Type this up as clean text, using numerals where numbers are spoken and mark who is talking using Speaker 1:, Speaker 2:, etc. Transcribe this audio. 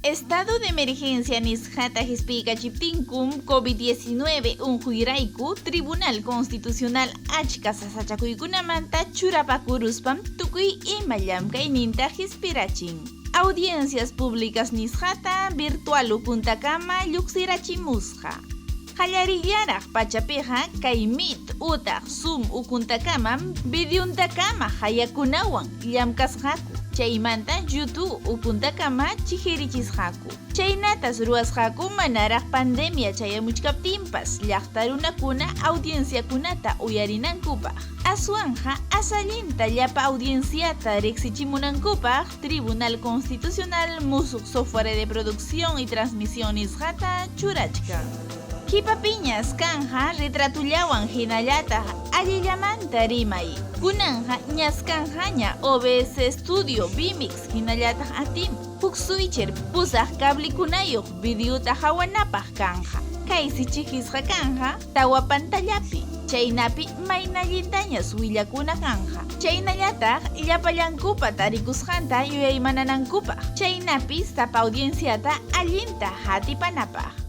Speaker 1: Estado de emergencia nisqata hisp'ikachiptinkum COVID-19 unquyrayku Tribunal Constitucional achka sasachakuykunamanta churapakuruspam tukuy ima llamkayninta hisp'irachin. Audiencias públicas nisqata virtual puntakama lluqsirachimusqa. Qallarillaraq pachapiqa kay Meet utaq Zoom ukuntakamam videontakama hayakunawan llamkasqaku. Chaymanta YouTube ukuntakama chihirichisqaku. Chaynatas ruwasqaku manaraq pandemia chayamuchkaptinpas llaqta runakuna audienciakunata uyarinankupaq. Aswanja asallinta llapa audienciata riqsichimunankupaq Tribunal Constitucional musuq software de producción y transmisión nisqata churachka. Kipapiñas kanja retratullawan hinallata allillamanta rimay. Kunanja ñaskanjaña OBS Studio Vimix hinallataq atim. Huk switcher pusaq cablekunayuq videota hawanapaq kanja. Kay sichikisqa kanja tawa pantallapi. Chaynapi maynallintañas willakuna kanja. Chaynallataq llapallankupa tarikusqanta yuyaymananankupaq. Chaynapi sapa audienciata allinta hatipanapaq.